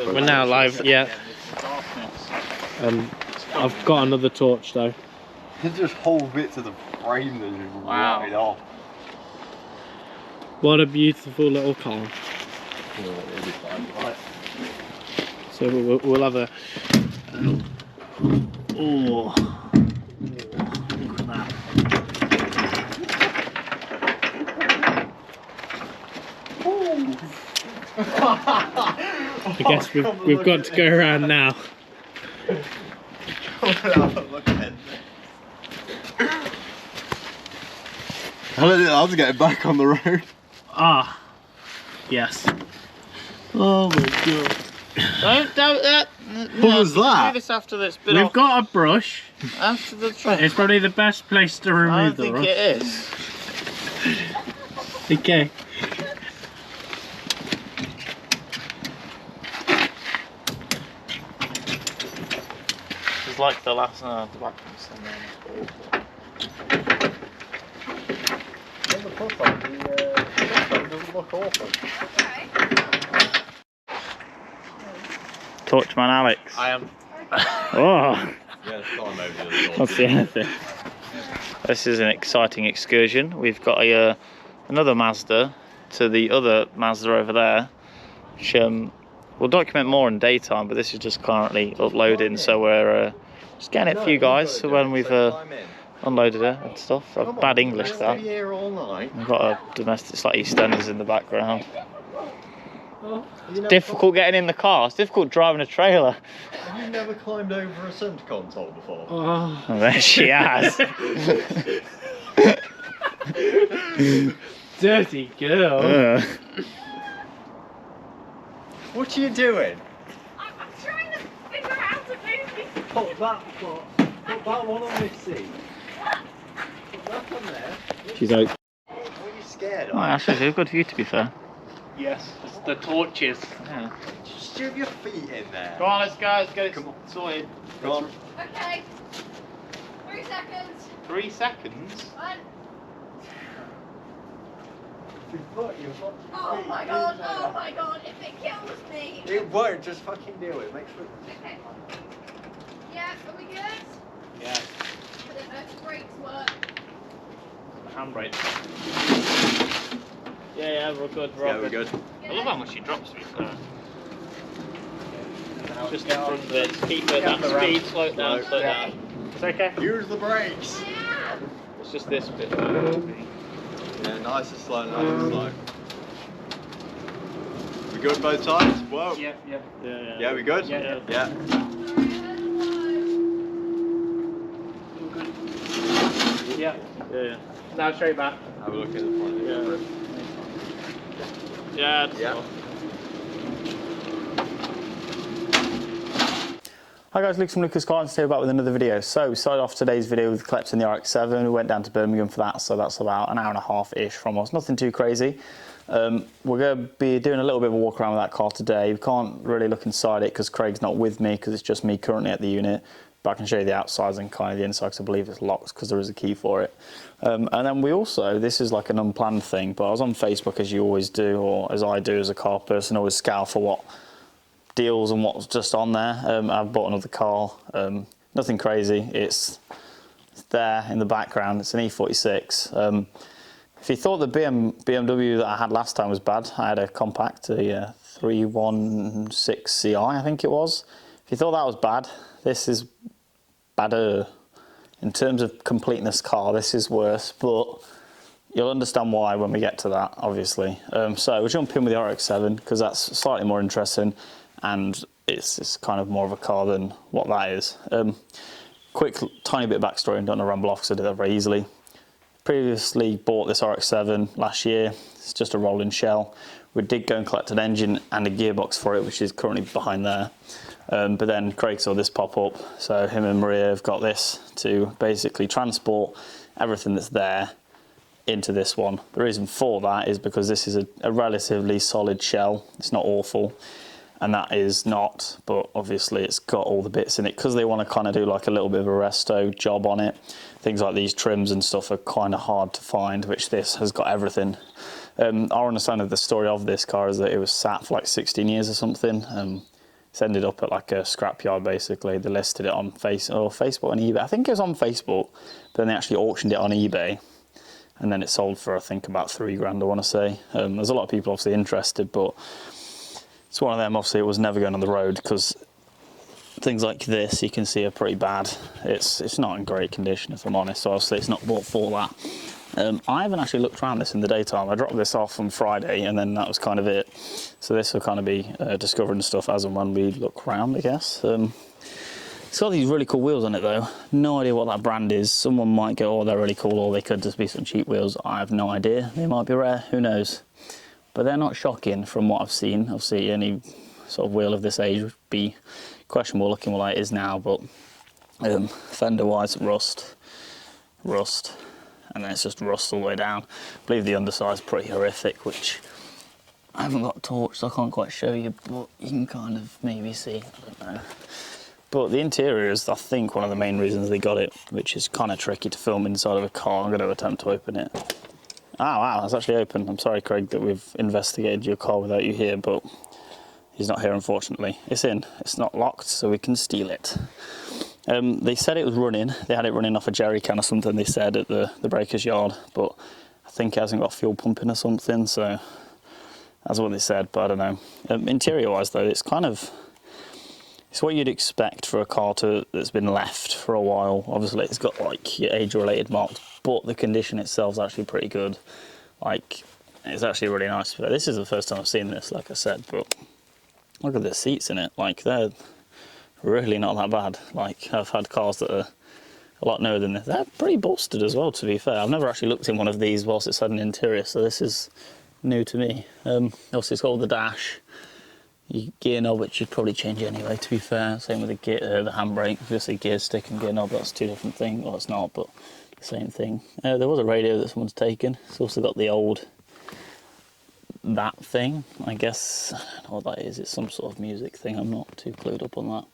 We're now live, yeah. I've got another torch though. There's just whole bits of the frame that just rotted off. What a beautiful little car. So we'll have a... Oh, look at that. I guess we've got to go around now. I was getting back on the road. Ah, yes. Oh my god. Don't What was that? Do this after this bit. We've got a brush. After the truck. It's probably the best place to remove the I brush. think it is. Okay. It's like the last the back doesn't look awful. Torchman Alex. I am. Oh. What's the anything? This is an exciting excursion. We've got a another Mazda to the other Mazda over there, which we'll document more in daytime, but this is just currently uploading, so we're just getting it for you guys when we've unloaded it and stuff. Bad English that. We've got a domestic, it's like EastEnders in the background. It's difficult getting in the car, it's difficult driving a trailer. Have you never climbed over a centre console before? Oh. Oh, there she has. Dirty girl. What are you doing? I'm trying to figure out how to move this. Put that one on this seat. Put that on there. She's out. What are you scared of? Oh, actually, it's good for you to be fair. Yes, it's the torches. Yeah. Just shove your feet in there. Go on, let's go, let's get it sorted. Go on. Okay. 3 seconds. 3 seconds? 1. Oh my god, oh my god, if it kills me. It won't, just fucking do it. Make sure. Okay. Yeah, are we good? Yeah. I don't know if the brakes work. Handbrake. Yeah, we're good, We're good. I love how much she drops me. Just in front of it, keep it at that speed, slow it down, slow it down. It's okay? Use the brakes. It's just this bit. Yeah, nice and slow, nice and slow. We good both sides? Whoa. Yeah. Yeah, we good? Yeah. Yeah. Yeah. Now straight back. Have a look at the front. Yeah. Yeah. Hi guys, Luke from Lucas Cars here back with another video. So we started off today's video with collecting the Rx7. We went down to Birmingham for that, so that's about an hour and a half-ish from us. Nothing too crazy. We're going to be doing a little bit of a walk around with that car today. We can't really look inside it because Craig's not with me because it's just me currently at the unit. But I can show you the outsides and kind of the inside because I believe it's locked because there is a key for it. And then we also, this is like an unplanned thing, but I was on Facebook as you always do, or as I do as a car person, always scour for what deals and what's just on there. I've bought another car, nothing crazy, it's there in the background, it's an E46. If you thought the BMW that I had last time was bad, I had a compact, a 316 Ci I think it was. If you thought that was bad, this is badder. In terms of completing this car, this is worse, but you'll understand why when we get to that, obviously. So we'll jump in with the Rx7 because that's slightly more interesting and it's kind of more of a car than what that is. Quick tiny bit of backstory, and don't want to ramble off because I did that very easily. Previously bought this Rx7 last year. It's just a rolling shell. we did go and collect an engine and a gearbox for it, which is currently behind there. But then Craig saw this pop up, so him and Maria have got this to basically transport everything that's there into this one. The reason for that is because this is a relatively solid shell. It's not awful, and that is not, but obviously it's got all the bits in it because they want to kind of do like a little bit of a resto job on it. Things like these trims and stuff are kind of hard to find, which this has got everything. Our understanding of the story of this car is that it was sat for like 16 years or something. It's ended up at like a scrapyard basically. They listed it on Facebook and eBay. I think it was on Facebook, but then they actually auctioned it on eBay. And then it sold for, I think, about £3 I want to say. There's a lot of people obviously interested, but it's one of them, obviously it was never going on the road because things like this you can see are pretty bad. It's not in great condition, if I'm honest, so obviously it's not bought for that. I haven't actually looked around this in the daytime. I dropped this off on Friday and then that was kind of it. So this will kind of be discovering stuff as and when we look around, I guess. It's got these really cool wheels on it though. No idea what that brand is. Someone might go, oh, they're really cool, or they could just be some cheap wheels. I have no idea. They might be rare, who knows. But they're not shocking from what I've seen. Obviously any sort of wheel of this age would be questionable looking what it is now, but fender wise, rust, and then it's just rust all the way down. I believe the underside's pretty horrific, which I haven't got a torch, so I can't quite show you, but you can kind of maybe see, I don't know. But the interior is, I think, one of the main reasons they got it, which is kind of tricky to film inside of a car. I'm going to attempt to open it. Oh wow, it's actually open. I'm sorry, Craig, that we've investigated your car without you here, but he's not here, unfortunately. It's in. It's not locked, so we can steal it. They said it was running. They had it running off a jerry can or something, they said, at the breaker's yard, but I think it hasn't got fuel pumping or something, so that's what they said, but I don't know. Interior-wise, though, it's kind of... It's what you'd expect for a car that's been left for a while. Obviously, it's got like your age-related marks, but the condition itself is actually pretty good. Like, it's actually really nice. This is the first time I've seen this, like I said, but look at the seats in it. Like, they're really not that bad. Like, I've had cars that are a lot newer than this. They're pretty bolstered as well, to be fair. I've never actually looked in one of these whilst it's had an interior, so this is new to me. Obviously, it's got the dash. Your gear knob, which you'd probably change anyway, to be fair. Same with the gear, the handbrake. Obviously, gear stick and gear knob, that's two different things. Well, it's not, but the same thing. There was a radio that someone's taken. It's also got the old, that thing, I guess. I don't know what that is. It's some sort of music thing. I'm not too clued up on that.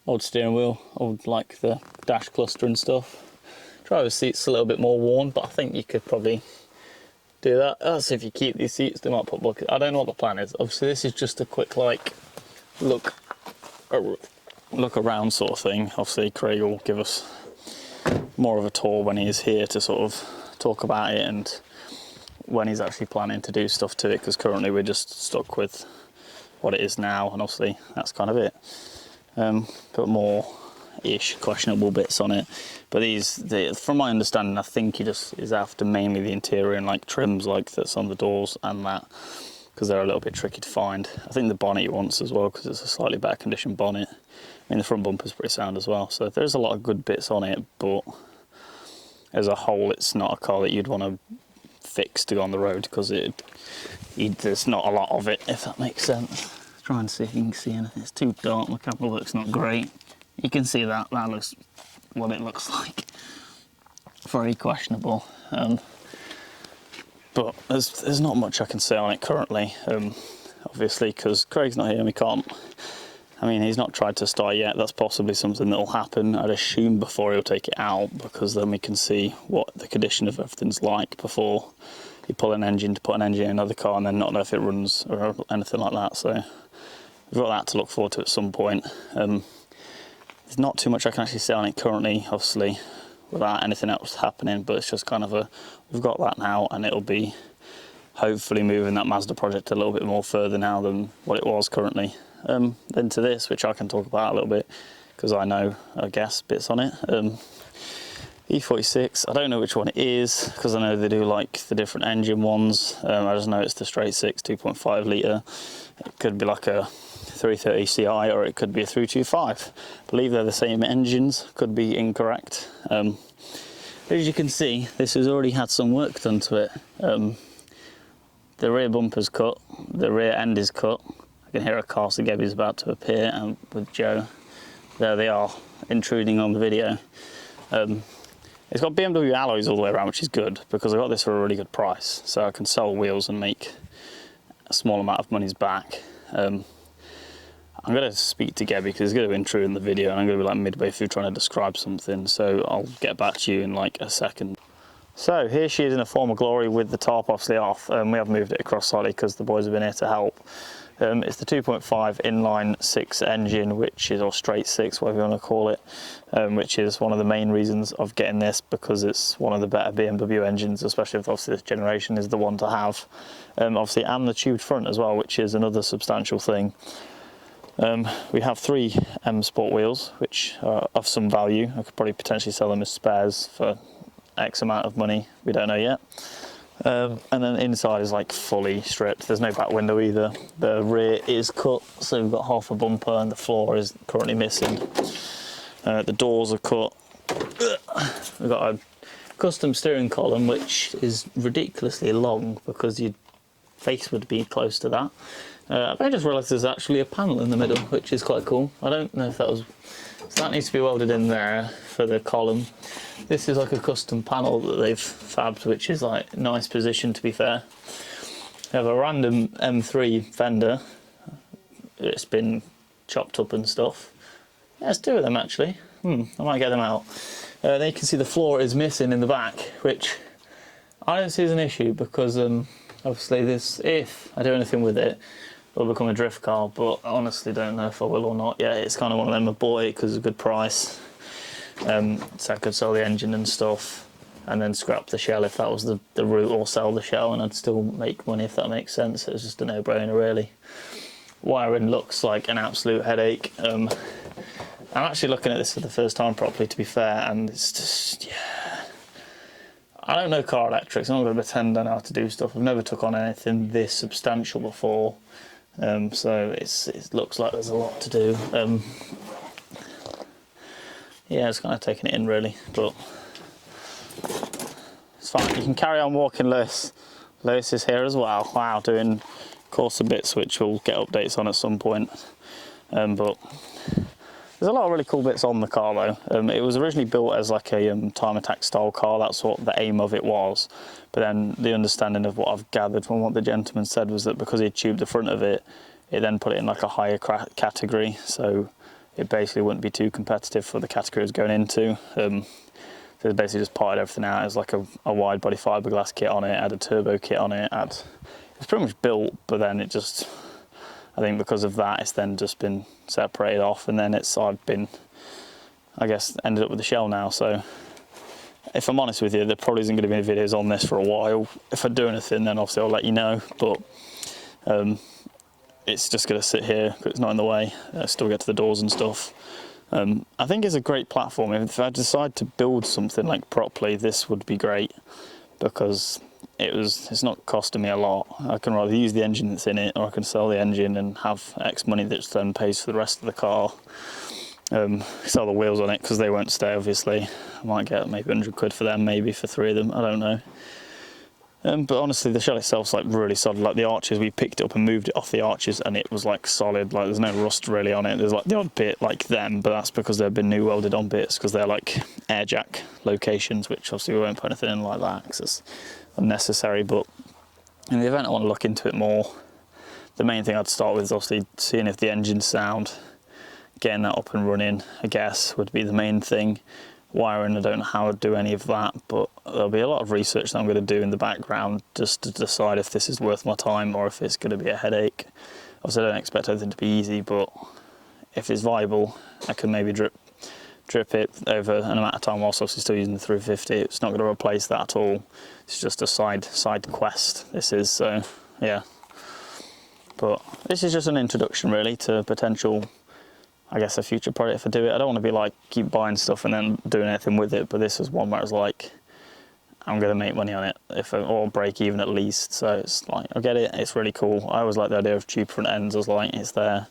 Old steering wheel, old, like the dash cluster and stuff. Driver's seat's a little bit more worn, but I think you could probably do that. That's if you keep these seats, they might put buckets. I don't know what the plan is. Obviously, this is just a quick like look around sort of thing. Obviously, Craig will give us more of a tour when he's here to sort of talk about it and when he's actually planning to do stuff to it, because currently we're just stuck with what it is now, and obviously that's kind of it. Put more ish questionable bits on it, but from my understanding, I think he just is after mainly the interior and like trims like that's on the doors and that, because they're a little bit tricky to find. I think the bonnet he wants as well, because it's a slightly better condition bonnet. I mean, the front bumper's pretty sound as well, so there's a lot of good bits on it, but as a whole it's not a car that you'd want to fix to go on the road, because there's not a lot of it, if that makes sense. Try and see if you can see anything. It's too dark, my camera work's not great. You can see that looks what it looks like. Very questionable. But there's not much I can say on it currently, obviously, because Craig's not here and we can't. I mean, he's not tried to start yet. That's possibly something that will happen, I'd assume, before he'll take it out, because then we can see what the condition of everything's like before you pull an engine to put an engine in another car and then not know if it runs or anything like that. So we've got that to look forward to at some point. There's not too much I can actually say on it currently, obviously, without anything else happening, but it's just kind of we've got that now, and it'll be hopefully moving that Mazda project a little bit more further now than what it was currently. Then to this, which I can talk about a little bit, because I know, I guess, bits on it. E46, I don't know which one it is, because I know they do like the different engine ones. I just know it's the straight 6 2.5 litre. It could be like a 330 Ci, or it could be a 325. I believe they're the same engines, could be incorrect. As you can see, this has already had some work done to it. the rear bumper's cut, the rear end is cut. I can hear a car, so Gebby's about to appear, and with Joe, there they are, intruding on the video. It's got BMW alloys all the way around, which is good, because I got this for a really good price, so I can sell wheels and make a small amount of money's back. I'm going to speak to Gebby because he's going to intrude in the video, and I'm going to be like midway through trying to describe something, so I'll get back to you in like a second. So here she is in a form of glory with the tarp obviously off. We have moved it across slightly because the boys have been here to help. It's the 2.5 inline 6 engine, which is, or straight 6, whatever you want to call it, which is one of the main reasons of getting this, because it's one of the better BMW engines, especially if obviously this generation is the one to have. Obviously, and the tubed front as well, which is another substantial thing. We have 3 M Sport wheels, which are of some value. I could probably potentially sell them as spares for X amount of money, we don't know yet. And then inside is like fully stripped. There's no back window either. The rear is cut, so we've got half a bumper, and the floor is currently missing. The doors are cut. We've got a custom steering column, which is ridiculously long because your face would be close to that. I just realised there's actually a panel in the middle, which is quite cool. I don't know if that was... So that needs to be welded in there for the column. This is like a custom panel that they've fabbed, which is like a nice position, to be fair. We have a random M3 fender. It's been chopped up and stuff. Yeah, there's 2 of them actually. I might get them out. Then you can see the floor is missing in the back, which I don't see as an issue, because obviously this, if I do anything with it, it'll become a drift car, but I honestly don't know if I will or not yet. It's kind of one of them, a boy, because it's a good price. So I could sell the engine and stuff, and then scrap the shell if that was the route, or sell the shell and I'd still make money, if that makes sense. It's just a no-brainer really. Wiring looks like an absolute headache. I'm actually looking at this for the first time properly, to be fair, and it's just, yeah. I don't know car electrics, I'm not going to pretend I know how to do stuff. I've never took on anything this substantial before. So it looks like there's a lot to do. Yeah, it's kind of taking it in really, but it's fine. You can carry on walking, Lewis. Lewis is here as well. Wow, doing Corsa bits, which we'll get updates on at some point. But there's a lot of really cool bits on the car though. It was originally built as like a time attack style car. That's what the aim of it was. But then the understanding of what I've gathered from what the gentleman said was that because he tubed the front of it, it then put it in like a higher category. So it basically wouldn't be too competitive for the category it was going into. So it basically just parted everything out. It was like a wide body fiberglass kit on it, had a turbo kit on it. It was pretty much built, but then it just, I think because of that, it's then just been separated off, and then I've been, I guess, ended up with the shell now. So if I'm honest with you, there probably isn't going to be any videos on this for a while. If I do anything, then obviously I'll let you know, but it's just going to sit here because it's not in the way. I still get to the doors and stuff. I think it's a great platform. If I decide to build something like properly, this would be great, because it's not costing me a lot. I can rather use the engine that's in it, or I can sell the engine and have X money that then pays for the rest of the car. Sell the wheels on it because they won't stay, obviously. I might get maybe 100 quid for them, maybe for 3 of them, I don't know. But honestly, the shell itself's like really solid. Like the arches, we picked it up and moved it off the arches, and it was like solid. Like there's no rust really on it. There's like the odd bit like them, but that's because they've been new welded on bits, because they're like air jack locations, which obviously we won't put anything in like that because it's unnecessary. But in the event I want to look into it more, the main thing I'd start with is obviously seeing if the engine's sound. Getting that up and running, I guess, would be the main thing. Wiring, I don't know how to do any of that, but there'll be a lot of research that I'm going to do in the background just to decide if this is worth my time or if it's going to be a headache. Obviously I don't expect everything to be easy, but if it's viable, I can maybe drip it over an amount of time whilst obviously still using the 350. It's not going to replace that at all. It's just a side quest, this is, so yeah. But this is just an introduction really to potential, I guess, a future project if I do it. I don't want to be like keep buying stuff and then doing anything with it, but this is one where it's like I'm going to make money on it, or break even at least. So it's like, I get it, it's really cool. I always like the idea of tube front ends. I was like, it's there.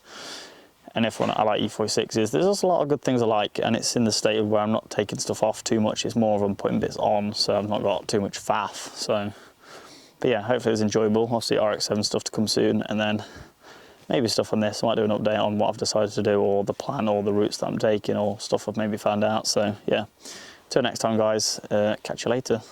And I like E46s. There's also a lot of good things I like, and it's in the state of where I'm not taking stuff off too much. It's more of I'm putting bits on, so I've not got too much faff. So But yeah, hopefully it was enjoyable. Obviously Rx7 stuff to come soon, and then maybe stuff on this. I might do an update on what I've decided to do, or the plan, or the routes that I'm taking, or stuff I've maybe found out. So yeah, till next time guys, catch you later.